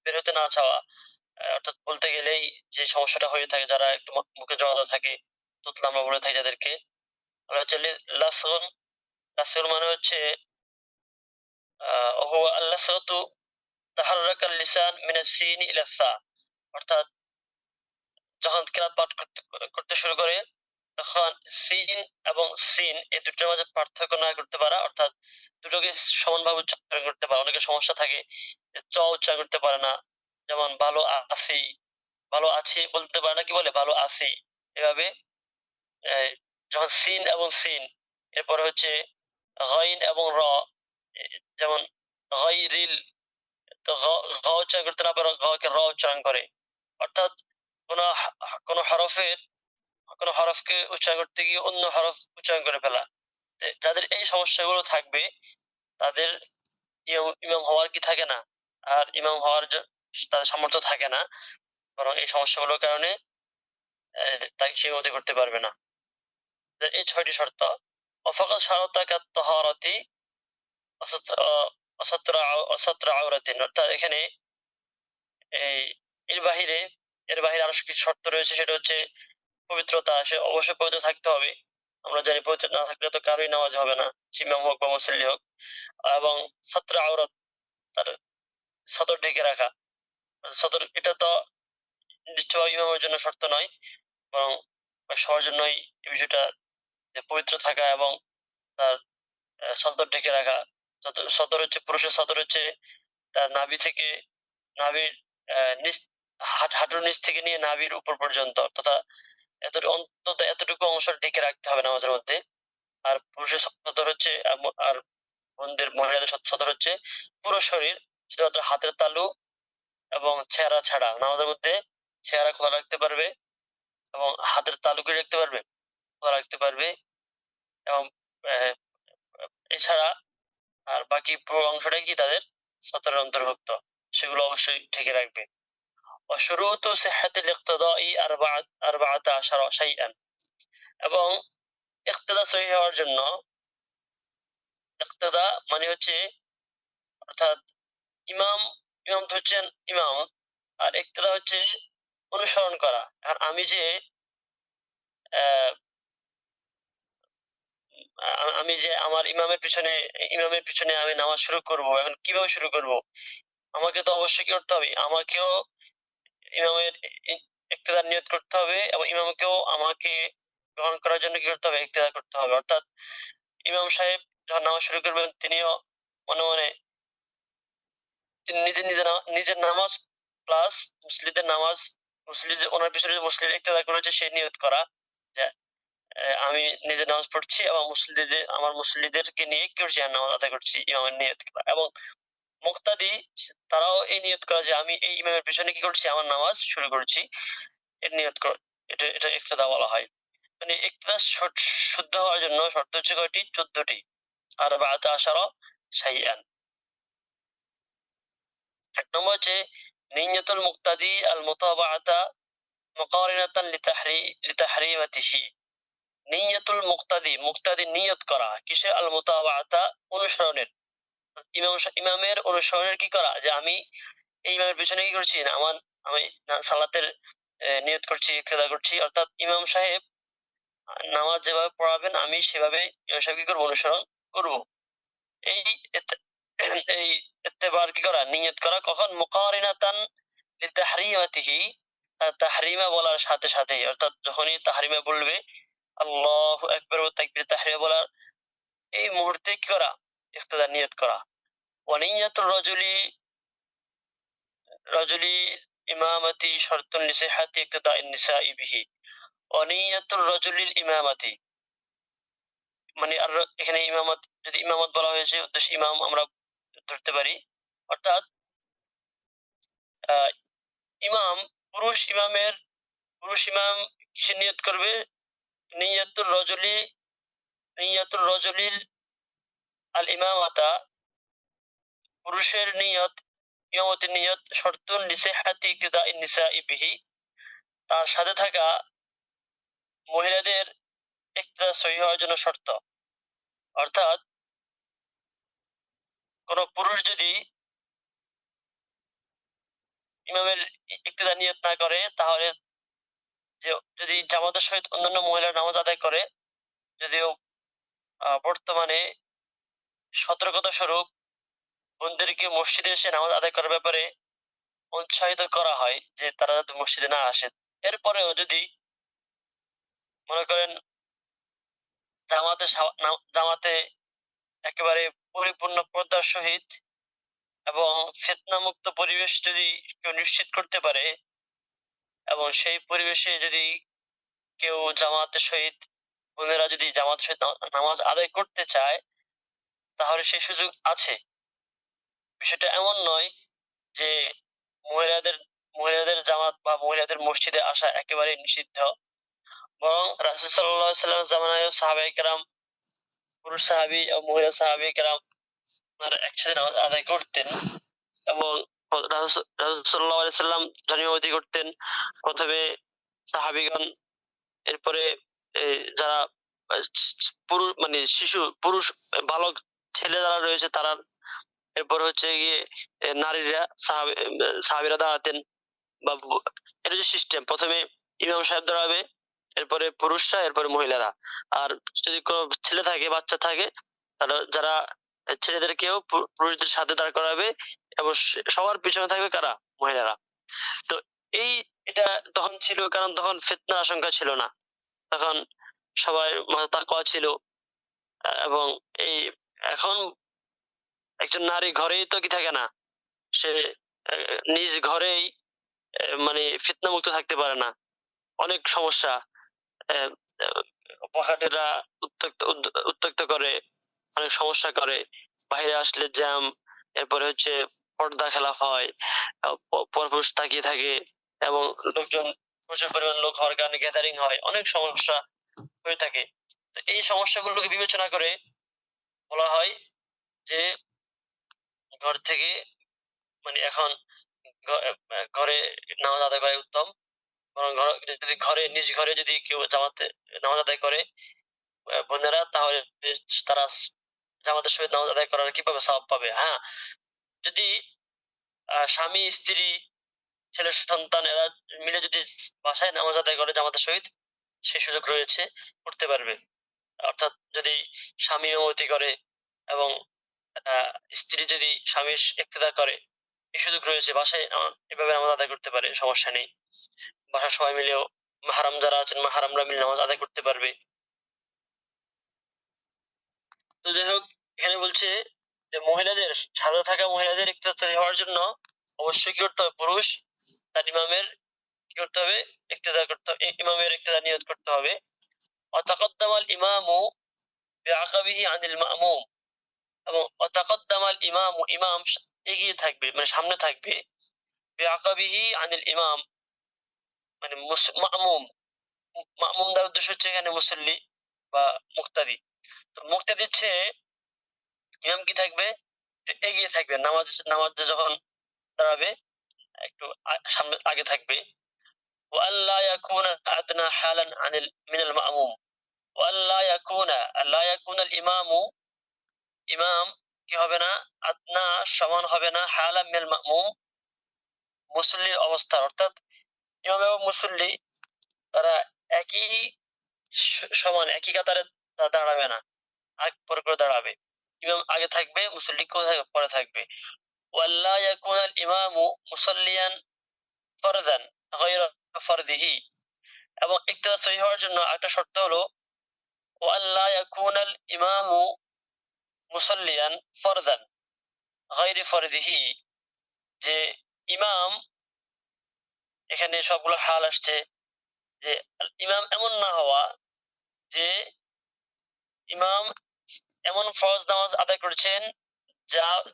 বেরোতে না চাওয়া অর্থাৎ বলতে গেলেই যে সমস্যাটা হয়ে থাকে যারা একটু মুখে জড়াতে থাকে তোতলামা বলে থাকে যাদেরকে হচ্ছে লাসগুন লাসগুন মানে হচ্ছে هو اللسغة تحرك اللسان من السين إلى الثاء অর্থাৎ যখন কিরাত পাঠ করতে শুরু করে তখন সিন এবং সিন এই দুটোর মাঝে পার্থক্য না করতে পারা অর্থাৎ দুটোকে সমানভাবে উচ্চারণ করতে পারা অনেকের সমস্যা থাকে চ উচ্চারণ করতে পারে না যেমন ভালো আছি ভালো আছি বলতে পারে না কি বলে ভালো আছি এভাবে যখন সিন এবং সিন এরপর হচ্ছে গাইন এবং র যেমন গাইরিল তো গ উচ্চারণ করতে না পারে গকে র উচ্চারণ করে অর্থাৎ কোন হরফকে উচ্চারণ করতে গিয়ে অন্য হরফ উচ্চারণ করে ফেলা যাদের এই সমস্যাগুলো থাকবে তাদের ইমাম হওয়ার কি থাকে না আর ইমাম হওয়ার তাদের সামর্থ্য থাকে না বরং এই সমস্যাগুলোর কারণে তাকে সে ইমামতি করতে পারবে না এই ৬টি শর্ত وفقد شرطك الطهارة وستر عورة অর্থাৎ এখানে এই এর বাহিরে আরো কিছু শর্ত রয়েছে সেটা হচ্ছে পবিত্রতা সে অবশ্যই পবিত্র থাকতে হবে আমরা জানি পবিত্র না থাকলে তো কারোই নামাজ হবে না ইমাম হোক বা মুসল্লি হোক এবং ছাত্র আওরাত তার সদর ঢেকে রাখা সদর এটা তো নিশ্চয়ই ইমামের জন্য শর্ত নয় বরং সবার জন্যই এই বিষয়টা যে পবিত্র থাকা এবং তার সদর ঢেকে রাখা সদর হচ্ছে পুরুষের সদর হচ্ছে তার নাভি থেকে নাভির নিচ হাঁটুর নিচ থেকে নিয়ে নাভির উপর পর্যন্ত তথা অন্তত এতটুকু অংশ ঢেকে রাখতে হবে নামাজের মধ্যে আর পুরুষের সদর হচ্ছে আর বোনদের মহিলাদের সদর হচ্ছে পুরো শরীর শুধুমাত্র হাতের তালু এবং চেহারা ছাড়া নামাজের মধ্যে চেহারা খোলা রাখতে পারবে এবং হাতের তালুকে রাখতে পারবে খোলা রাখতে পারবে এবং এছাড়া আর বাকি পুরো অংশটাই কি তাদের সতরের অন্তর্ভুক্ত সেগুলো অবশ্যই ঢেকে রাখবে وشروط صحة الاقتضاء أربعة عشر شيئا এবং ইক্তেদা সহিহ হওয়ার জন্য ইক্তেদা মানে হচ্ছে অর্থাৎ ইমাম ইমাম তো হচ্ছেন ইমাম আর ইক্তেদা হচ্ছে অনুসরণ করা আর আমি যে আমার ইমামের পিছনে আমি নামাজ শুরু করব এখন কিভাবে শুরু করব আমাকে তো অবশ্যই কি করতে হবে আমাকেও ইমামের ইক্তেদার নিয়ত করতে হবে এবং ইমামকেও আমাকে গ্রহণ করার জন্য কি করতে হবে ইক্তেদা করতে হবে অর্থাৎ ইমাম সাহেব যখন নামাজ শুরু করবেন তিনিও মনে মনে তিনি নিজের নামাজ প্লাস মুসলিদের নামাজ ওনার পিছনে যে মুসলিদ ইক্তেদা করেছে সেই নিয়ত করা যে আমি নিজে নামাজ পড়ছি এবং আমার মুসল্লিদেরকে নিয়ে কি করছি নামাজ আদায় করছি ইমামের নিয়ত করা এবং মুক্তাদি তারাও এই নিয়ত করা যে আমি এই ইমামের পিছনে কি করছি আমার নামাজ শুরু করছি এর নিয়ত কর এটা ইক্তেদা বলা হয় মানে ইক্তেদা শুদ্ধ হওয়ার জন্য শর্ত হচ্ছে কয়টি 14টি আর বাআতা আশারা শাইআন এক নম্বর হচ্ছে নিয়্যাতুল মুক্তাদি আল মুতাবাআতা মুকারিনাতান লিতাহরিমাতিহি নিয়্যাতুল মুক্তাদি নিয়ত করা কিসে আল মুতাবাআতা অনুসরণের ইমামের অনুসরণের কি করা যে আমি এই ইমামের পিছনে কি করছি না আমি সালাতের নিয়ত করছি ইক্তেদা করছি অর্থাৎ ইমাম সাহেব নামাজ যেভাবে পড়াবেন আমি সেভাবে ইমাম সাহেব কি করবো অনুসরণ করব এই এই ইত্তেবার কি করা নিয়ত করা কখন মুকারিনাতান লিতাহরিমাতিহি তাহরিমা বলার সাথে সাথে অর্থাৎ যখনই তাহরিমা বলবে আল্লাহু আকবার ও তাকবীর তাহরিমা বলার এই মুহূর্তে কি করা ইক্তেদা নিয়ত করা ওয়ানিয়াতুর রাজুলি ইমামাতি শর্তুন লিসিহাতি ইক্তেদাইন নিসাই বিহি ওয়ানিয়াতুর রাজুলিল ইমামাতি মানে আর এখানে ইমামত যদি ইমামত বলা হয়েছে উদ্দেশ্য ইমাম আমরা ধরতে পারি অর্থাৎ ইমাম পুরুষ ইমাম কিসের নিয়ত করবে নিয়াতুর রজুলি নিয়াতুর রজুলিল আল ইমামাতা, পুরুষের নিয়ত, ইমামতের নিয়ত শর্তুন লিসিহহাতি ইক্তিদাইন নিসাই বিহি, তার সাথে থাকা মহিলাদের ইক্তিদা সহিহ হওয়ার জন্য শর্ত। অর্থাৎ কোন পুরুষ যদি ইমামের ইক্তিদা নিয়ত না করে, তাহলে যে যদি জামাতের সহিত অন্যান্য মহিলা নামাজ আদায় করে, যদিও বর্তমানে সতর্কতা স্বরূপ বোনদেরকে মসজিদে এসে নামাজ আদায় করার ব্যাপারে উৎসাহিত করা হয় যে তারা যাতে মসজিদে না আসে। এরপরেও যদি মনে করেন জামাতে একেবারে পরিপূর্ণ পর্দার সহিত এবং ফিতনামুক্ত পরিবেশ যদি কেউ নিশ্চিত করতে পারে, এবং সেই পরিবেশে যদি কেউ জামাতের সহিত, বোনেরা যদি জামাতের সহিত নামাজ আদায় করতে চায়, তাহলে সেই সুযোগ আছে। বিষয়টা এমন নয় যে মহিলাদের মহিলাদের জামাত বা মহিলাদের মসজিদে আসা একেবারে নিষিদ্ধ, বরং রাসূল সাল্লাল্লাহু আলাইহি ওয়াসাল্লাম জামানায় সাহাবায়ে কেরাম, পুরুষ সাহাবী ও মহিলা সাহাবায়ে কেরাম একসাথে নামাজ আদায় করতেন। এবং রাসূল সাল্লাল্লাহু আলাইহি ওয়াসাল্লাম ইমামতি করতেন। প্রথমে সাহাবীগণ, এরপরে যারা পুরুষ মানে শিশু, পুরুষ বালক ছেলে যারা রয়েছে তারা, এরপর হচ্ছে গিয়ে নারীরা সাহাবীরা দাঁড়াতেন। বা এটা যে সিস্টেম, প্রথমে ইমাম সাহেব দাঁড়াবে, এরপরে পুরুষরা, এরপরে মহিলারা। আর যদি কোনো ছেলে থাকে, বাচ্চা থাকে, তাহলে যারা ছেলেদেরকেও পুরুষদের সাথে দাঁড় করাবে, এবং সবার পিছনে থাকবে কারা? মহিলারা। তো এই এটা তখন ছিল, কারণ তখন ফিতনার আশঙ্কা ছিল না, তখন সবাই মাঝে তাকওয়া ছিল। এবং এই এখন একজন নারী ঘরেই তো কি থাকে না, সে নিজ ঘরেই মানে ফিতনা মুক্ত থাকতে পারে না, অনেক সমস্যা। বখাটেরা উত্ত্যক্ত করে, অনেক সমস্যা করে, বাইরে আসলে জ্যাম, এরপরে হচ্ছে পর্দা খেলাফ হয়, পরপুরুষ তাকিয়ে থাকে, এবং লোকজন, প্রচুর পরিমাণ লোক হওয়ার কারণে গ্যাদারিং হয়, অনেক সমস্যা হয়ে থাকে। তো এই সমস্যাগুলোকে বিবেচনা করে বলা হয় যে ঘর থেকে, মানে এখন ঘরে নামাজ আদায় করা উত্তম। বরং যদি নিজ ঘরে যদি কেউ জামাতে নামাজ আদায় করে বোনেরা, তাহলে তারা জামাতের সহিত নামাজ আদায় করার কিভাবে সওয়াব পাবে। হ্যাঁ, যদি স্বামী, স্ত্রী, ছেলে সন্তান এরা মিলে যদি বাসায় নামাজ আদায় করে জামাতের সহিত, সেই সুযোগ রয়েছে, করতে পারবে। অর্থাৎ যদি স্বামী ইমামতি করে এবং স্ত্রী যদি স্বামীর ইক্তেদা করে, এই সুযোগ রয়েছে, বাসায় এভাবে নামাজ আদায় করতে পারে, সমস্যা নেই। বাসার সবাই মিলেও, মাহারাম যারা আছেন, মাহারামরা মিলে নামাজ আদায় করতে পারবে। তো যাই হোক, এখানে বলছে যে মহিলাদের, সাথে থাকা মহিলাদের ইক্তেদা হওয়ার জন্য অবশ্যই কি করতে হবে? পুরুষ তার ইমামের কি করতে হবে? ইক্তেদা করতে হবে, ইমামের ইক্তেদা নিয়ত করতে হবে। ওয়াতাকাদ্দামাল ইমামু বিআকাবিহি আনিল মা'মুম, এবং ওয়াতাকাদ্দামাল ইমামু, ইমাম এগিয়ে থাকবে, মানে সামনে থাকবে, বিআকাবিহি আনিল ইমাম, মানে মা'মুম, মা'মুম দ্বারা উদ্দেশ্য হচ্ছে এখানে মুসল্লি বা মুক্তাদি। তো মুক্তাদির চেয়ে ইমাম কি থাকবে? এগিয়ে থাকবে, নামাজে যখন দাঁড়াবে একটু সামনে আগে থাকবে। ওয়াল্লা ইয়াকুনা আদনা হালান আনিল মিনাল মা'মুম, ওয়াল্লা ইয়াকুনা, লা ইয়াকুনা আল ইমামু, ইমাম কি হবে না? আদনা সমান হবে না, হালান মিনাল মা'মুম, মুসল্লির অবস্থা। অর্থাৎ ইমাম এবং মুসল্লি তারা একই সমান, একই কাতারে দাঁড়াবে না, আগ পর করে দাঁড়াবে। ইমাম আগে থাকবে, মুসল্লি কোথায় পরে থাকবে। ওয়াল্লা ইয়াকুনা আল ইমামু মুসাল্লিয়ান ফারযান গায়রা ফারদিহি, এবং ইক্তেদা সহিহ হওয়ার জন্য একটা শর্ত হলো ওয়াল্লা ইয়াকুনা আল ইমামু মুসাল্লিয়ান ফারযান গায়রি ফারদিহি, যে ইমাম, এখানে সবগুলো হাল আসছে, যে ইমাম এমন না হওয়া যে ইমাম এমন ফরজ নামাজ আদায় করেছেন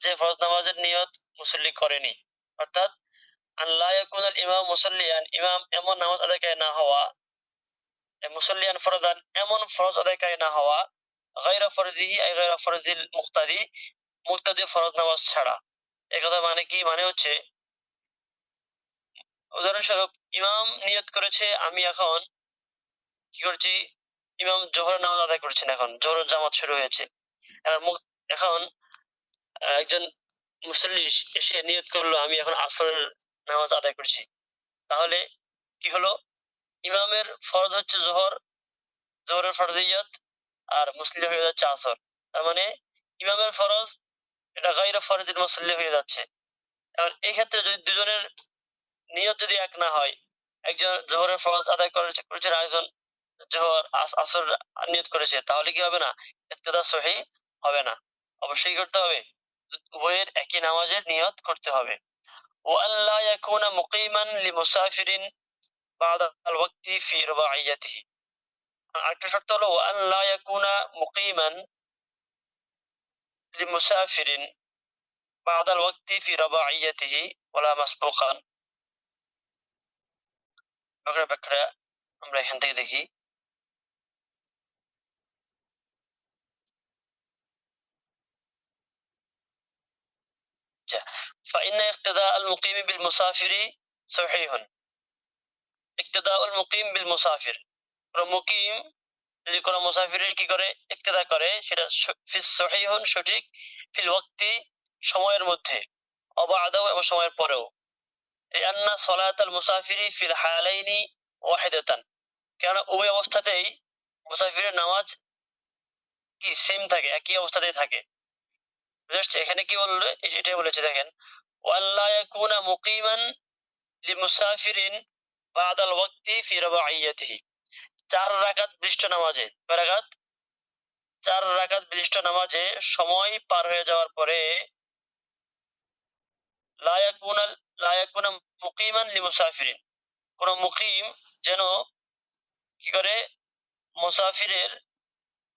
যে ফরজ নামাজের নিয়ত মুসল্লি করেনি। অর্থাৎ আল্লাহ ইয়াকুনাল ইমাম মুসাল্লিয়ান, ইমাম এমন নামাজ আদায়কারী না হওয়া মুসাল্লিয়ান ফরদান এমন ফরজ আদায়কারী না হওয়া, গায়রা ফরজিহি আই গায়রা ফরজিল মুক্তাদি, মুক্তাদি ফরজ নামাজ ছাড়া। এই কথা মানে কি? মানে হচ্ছে উদাহরণস্বরূপ ইমাম নিয়ত করেছে আমি এখন কি করছি, ইমাম জোহরের নামাজ আদায় করছেন, এখন জোহরের জামাত শুরু হয়েছে। এখন একজন মুসল্লি এসে নিয়ত করলো আমি এখন আসরের নামাজ আদায় করছি, তাহলে কি হলো? ইমামের ফরজ হচ্ছে জোহর, জোহরের ফরজিয়াত, আর মুসল্লি হয়ে যাচ্ছে আসর। তার মানে ইমামের ফরজ এটা গায়রা ফরজিল মুসল্লি হয়ে যাচ্ছে। এখন এই ক্ষেত্রে যদি দুজনের নিয়ত যদি এক না হয়, একজন জোহরের ফরজ আদায় করেছে, আরেকজন জোহর আসর নিয়ত করেছে, তাহলে কি হবে না? ইক্তেদা সহিহ হবে না। অবশ্যই করতে হবে, উভয়ের একই নামাজের নিয়ত করতে হবে। وأن لا يكون مقيما لمسافر بعد الوقت في رباعيته। আরেকটা শর্ত হলো وأن لا يكون مقيما لمسافر بعد الوقت في رباعيته ولا مسبوقا। ব্যাখ্যা আমরা এখান থেকে দেখি। فإن اقتداء المقيم بالمسافر صحيح। اقتداء المقيم بالمسافر، মুকিম যদি কোনো মুসাফিরের কি করে ইক্তেদা করে, সেটা ফিস সহিহুন সঠিক, ফিল ওয়াক্তি সময়ের মধ্যে, অবাদাও এবং সময়ের পরেও। লিআন্না সলাতাল মুসাফিরি ফিল হালাইনি ওয়াহিদাতান, কেননা উভয় অবস্থাতেই মুসাফিরের নামাজ কি সেম থাকে, একই অবস্থাতেই থাকে। এখানে কি বললো? এটাই বলেছে, দেখেন ওয়াল্লা ইয়াকুনা মুকিমান লিমুসাফিরিন বাদাল ওয়াক্তি ফি রবাইয়াতিহি। 4 রাকাত বিশিষ্ট নামাজে, কয় রাকাত? 4 রাকাত বিশিষ্ট নামাজে সময় পার হয়ে যাওয়ার পরে লা ইয়াকুনা মুকিমান লিমুসাফিরিন, কোন মুকিম যেন কি করে মুসাফিরের,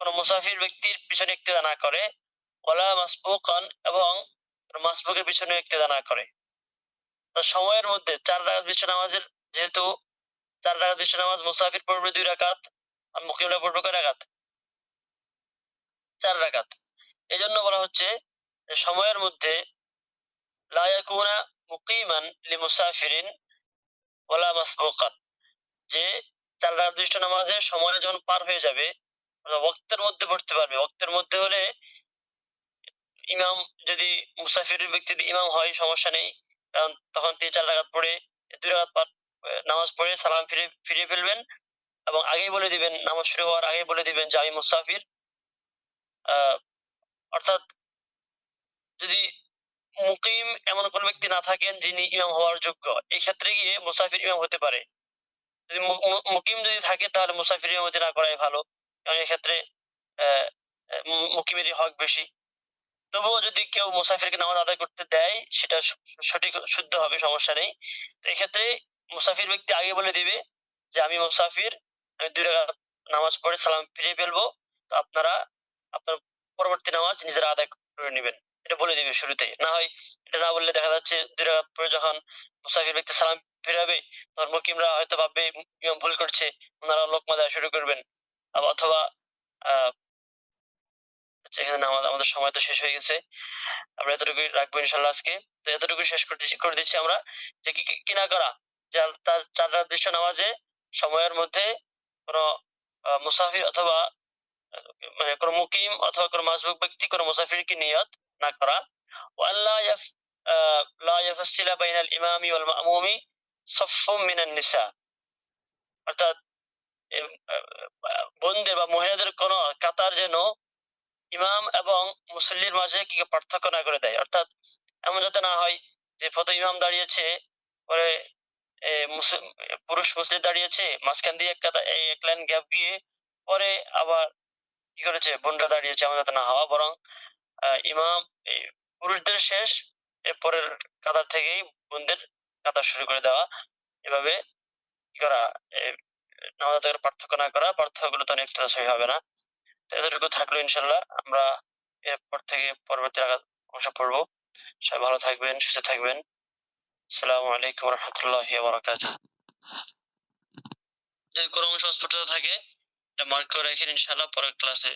কোন মুসাফির ব্যক্তির পিছনে ইক্তেদা না করে, ওয়ালা মাসবুকান এবং মাসবুকের পিছনে ইক্তেদা না করে। তো সময়ের মধ্যে 4 রাকাত বিশিষ্ট নামাজের, যেহেতু 4 রাকাত বিশিষ্ট নামাজ মুসাফির পড়বে 2 রাকাত আর মুকিমরা পড়বে কয় রাকাত? 4 রাকাত। এজন্য বলা হচ্ছে সময়ের মধ্যে লা ইয়াকুনা মুকিমান লিমুসাফিরিন ওয়ালা মাসবুকান, যে 4 রাকাত বিশিষ্ট নামাজের সময় যখন পার হয়ে যাবে, ওয়াক্তের মধ্যে পড়তে পারবে। ওয়াক্তের মধ্যে হলে ইমাম যদি মুসাফিরের ব্যক্তি যদি ইমাম হয় সমস্যা নেই, কারণ তখন তিনি 4 রাকাত পড়ে 2 রাকাত নামাজ পড়ে সালাম ফিরিয়ে ফেলবেন এবং আগেই বলে দিবেন, নামাজ শুরু হওয়ার আগেই বলে দিবেন যে আমি মুসাফির। অর্থাৎ যদি মুকিম এমন কোন ব্যক্তি না থাকেন যিনি ইমাম হওয়ার যোগ্য, এই ক্ষেত্রে গিয়ে মুসাফির ইমাম হতে পারে। যদি মুকিম যদি থাকে তাহলে মুসাফির ইমামতি না করাই ভালো, কারণ এক্ষেত্রে মুকিমেরই হক বেশি। তবুও যদি কেউ মুসাফিরকে নামাজ আদায় করতে দেয় সেটা সঠিক শুদ্ধ হবে, সমস্যা নেই। তো এক্ষেত্রে মুসাফির ব্যক্তি আগে বলে দিবে যে আমি মুসাফির, আমি 2 রাকাত নামাজ পড়ে সালাম ফিরিয়ে ফেলবো, তো আপনারা আপনার পরবর্তী নামাজ নিজেরা আদায় করে নেবেন, এটা বলে দিবে শুরুতেই। না হয় এটা না বললে দেখা যাচ্ছে 2 রাকাত পরে যখন মুসাফির ব্যক্তি সালাম ফিরাবে তখন মুকিমরা হয়তো ভাববে ইমাম ভুল করছে, ওনারা লোকমা দেওয়া শুরু করবেন। অথবা এখানে নামাজ, আমাদের সময় তো শেষ হয়ে গেছে, আমরা এতটুকুই রাখবো ইনশাল্লাহ আজকে। তো এতটুকু শেষ করে দিচ্ছি আমরা, যে কি না করা, যে তার 4 রাকাত বিশিষ্ট নামাজে সময়ের মধ্যে কোন মুসাফির অথবা মানে কোন মুকিম অথবা কোন মাসবুক ব্যক্তি কোন মুসাফিরকে নিয়ত না করা। ওয়াল্লা লা ইয়াফসিলা বাইনাল ইমামি ওয়াল মামুমি সাফফুম মিনান নিসা, অর্থাৎ বোনদের বা মহিলাদের কোন কাতার যেন ইমাম এবং মুসল্লির মাঝে কি পার্থক্য না করে দেয়। অর্থাৎ এমন যাতে না হয় যে প্রথম ইমাম দাঁড়িয়েছে, পরে পুরুষ মুসলিম দাঁড়িয়েছে, মাঝখান দিয়ে এক লাইন গ্যাপ গিয়ে পরে আবার কি করেছে বোনরা দাঁড়িয়েছে, এমন যাতে না হওয়া, বরং ইমাম পুরুষদের শেষ, এরপরের কাতার থেকেই বোনদের কাতার শুরু করে দেওয়া। এভাবে কি করা, নামাজ পার্থক্য না করা, পার্থক্য গুলো তো ইফতিদার সহি হবে না। তো এতটুকু থাকলো ইনশাল্লাহ, আমরা এরপর থেকে পরবর্তী অংশ পড়বো। সবাই ভালো থাকবেন, সুস্থ থাকবেন। আসসালামু আলাইকুম রহমতুল্লাহি ওয়া বারাকাতুহু। যদি কোনো অংশ অস্পষ্টতা থাকে এটা মার্ক করে রাখেন, ইনশাআল্লাহ পরের ক্লাসে